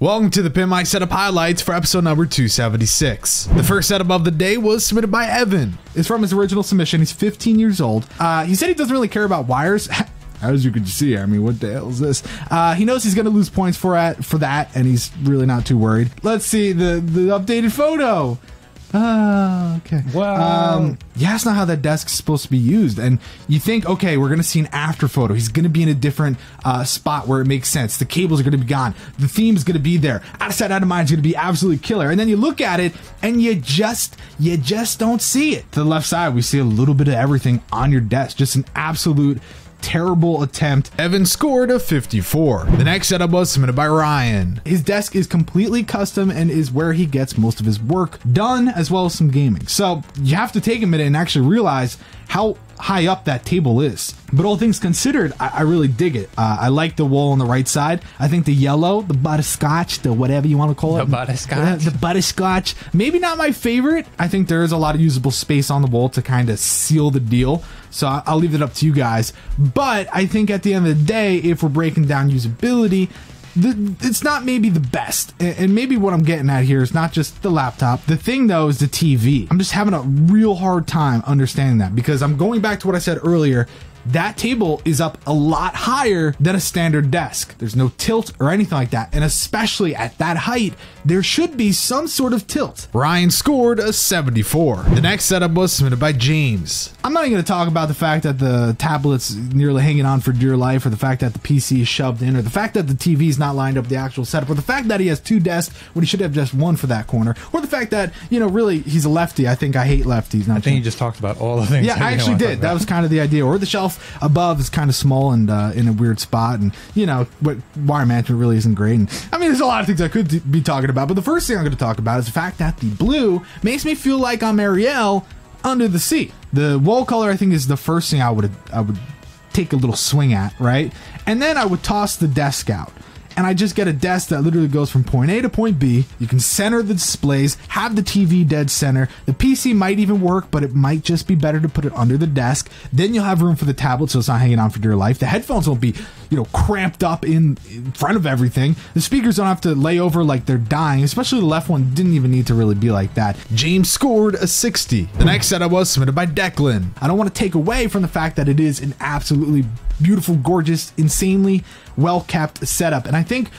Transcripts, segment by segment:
Welcome to the Pimp My Setup highlights for episode number 276. The first setup of the day was submitted by Evan. It's from his original submission. He's 15 years old. He said he doesn't really care about wires. As you can see, I mean, what the hell is this? He knows he's going to lose points for that, and he's really not too worried. Let's see the updated photo. Oh, okay. Wow. Yeah, that's not how that desk is supposed to be used. And you think, okay, we're going to see an after photo. He's going to be in a different spot where it makes sense. The cables are going to be gone. The theme is going to be there. Out of sight, out of mind is going to be absolutely killer. And then you look at it and you just don't see it. To the left side, we see a little bit of everything on your desk. Just an absolute terrible attempt. Evan scored a 54. The next setup was submitted by Ryan. His desk is completely custom and is where he gets most of his work done, as well as some gaming. So you have to take a minute and actually realize how high up that table is. But all things considered, I really dig it. I like the wall on the right side. I think the yellow, the butterscotch, the whatever you want to call it. The butterscotch? The butterscotch. Maybe not my favorite. I think there is a lot of usable space on the wall to kind of seal the deal. So I'll leave it up to you guys. But I think at the end of the day, if we're breaking down usability, it's not maybe the best. And maybe what I'm getting at here is not just the laptop. The thing though is the TV. I'm just having a real hard time understanding that, because I'm going back to what I said earlier. That table is up a lot higher than a standard desk. There's no tilt or anything like that. And especially at that height, there should be some sort of tilt. Ryan scored a 74. The next setup was submitted by James. I'm not even going to talk about the fact that the tablet's nearly hanging on for dear life, or the fact that the PC is shoved in, or the fact that the TV is not lined up with the actual setup, or the fact that he has two desks when he should have just one for that corner, or the fact that, you know, really he's a lefty. I think I hate lefties. I think you just talked about all the things. Yeah, I actually did. That was kind of the idea. Or the shelf above is kind of small and in a weird spot, and you know what, wire management really isn't great. And I mean, there's a lot of things I could be talking about, but the first thing I'm going to talk about is the fact that the blue makes me feel like I'm Ariel under the sea. The wall color, I think, is the first thing I would take a little swing at, right? And then I would toss the desk out. And I just get a desk that literally goes from point A to point B. You can center the displays, have the TV dead center. The PC might even work, but it might just be better to put it under the desk. Then you'll have room for the tablet, so it's not hanging on for dear life. The headphones won't be, you know, cramped up in front of everything. The speakers don't have to lay over like they're dying, especially the left one didn't even need to really be like that. James scored a 60. The next setup was submitted by Declan. I don't want to take away from the fact that it is an absolutely beautiful, gorgeous, insanely well-kept setup. And I think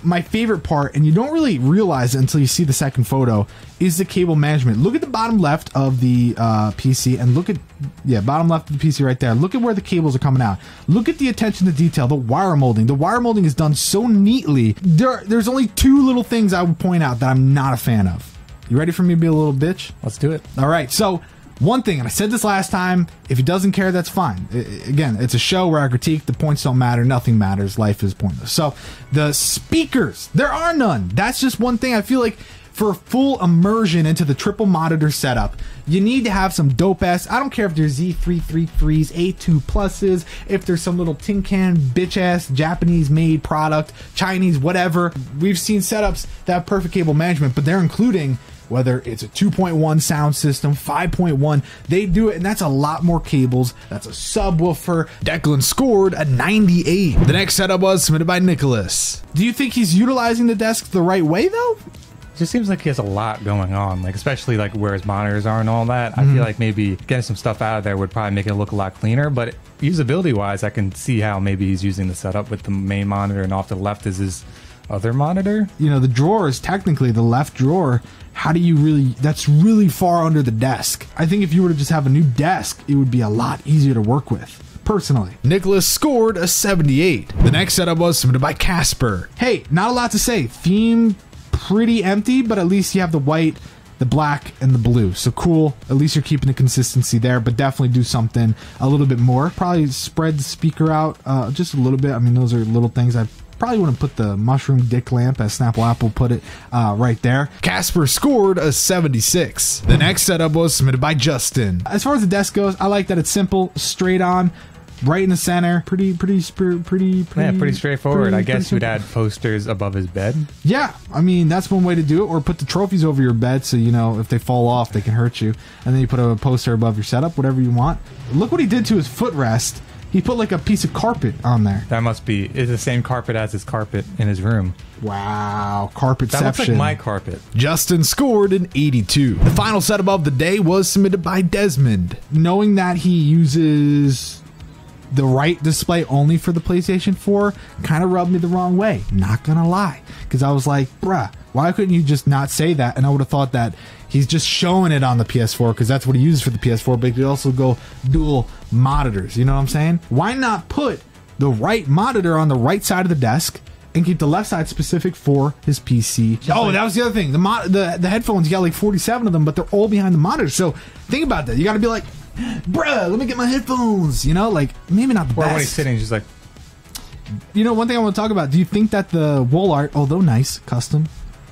my favorite part, and you don't really realize it until you see the second photo, is the cable management. Look at the bottom left of the PC, and look at, yeah, bottom left of the PC right there. Look at where the cables are coming out. Look at the attention to detail, the wire molding. The wire molding is done so neatly. There's only two little things I would point out that I'm not a fan of. You ready for me to be a little bitch? Let's do it. All right, so one thing, and I said this last time, if he doesn't care, that's fine. Again, it's a show where I critique, the points don't matter, nothing matters, life is pointless. So, the speakers, there are none. That's just one thing I feel like for full immersion into the triple monitor setup, you need to have some dope ass, I don't care if there's Z333s, A2 pluses, if there's some little tin can bitch ass Japanese made product, Chinese, whatever. We've seen setups that have perfect cable management, but they're including whether it's a 2.1 sound system, 5.1, they do it, and that's a lot more cables. That's a subwoofer. Declan scored a 98. The next setup was submitted by Nicolas. Do you think he's utilizing the desk the right way, though? It just seems like he has a lot going on, like especially like where his monitors are and all that. I feel like maybe getting some stuff out of there would probably make it look a lot cleaner, but usability wise, I can see how maybe he's using the setup with the main monitor, and off to the left is his other monitor. You know, the drawer is technically the left drawer. How do you really, that's really far under the desk. I think if you were to just have a new desk, it would be a lot easier to work with, personally. Nicolas scored a 78. The next setup was submitted by Casper. Hey, not a lot to say. Theme pretty empty, but at least you have the white, the black, and the blue. So cool. At least you're keeping the consistency there, but definitely do something a little bit more. Probably spread the speaker out just a little bit. I mean, those are little things. I probably wouldn't put the mushroom dick lamp, as Snapple Apple put it, right there. Casper scored a 76. The next setup was submitted by Justin. As far as the desk goes, I like that it's simple, straight on, right in the center. Pretty straightforward. I guess you'd add posters above his bed. Yeah, I mean, that's one way to do it. Or put the trophies over your bed, so you know if they fall off, they can hurt you. And then you put a poster above your setup, whatever you want. Look what he did to his footrest. he put like a piece of carpet on there. That must be it's the same carpet as his carpet in his room. Wow, carpetception. That looks like my carpet. Justin scored an 82. The final setup of the day was submitted by Desmond. Knowing that he uses the right display only for the PlayStation 4 kind of rubbed me the wrong way. Not gonna lie. Because I was like, bruh, why couldn't you just not say that? And I would have thought that he's just showing it on the PS4 because that's what he uses for the PS4, but he could also go dual monitors. You know what I'm saying? Why not put the right monitor on the right side of the desk and keep the left side specific for his PC? That was the other thing. The headphones, you got like 47 of them, but they're all behind the monitor. So think about that. You got to be like, bruh, let me get my headphones. You know, like maybe not the best. Or when he's sitting, he's just like, you know, one thing I want to talk about. Do you think that the wall art, although nice, custom,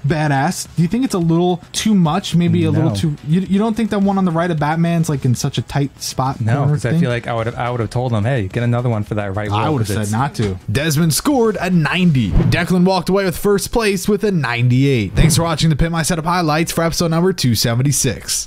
badass, do you think it's a little too much? Maybe a little too. You don't think that one on the right of Batman's like in such a tight spot? No, because I feel like I would have told him, hey, get another one for that right wall. I would have said not to. Desmond scored a 90. Declan walked away with first place with a 98. Thanks for watching the Pimp My Setup highlights for episode number 276.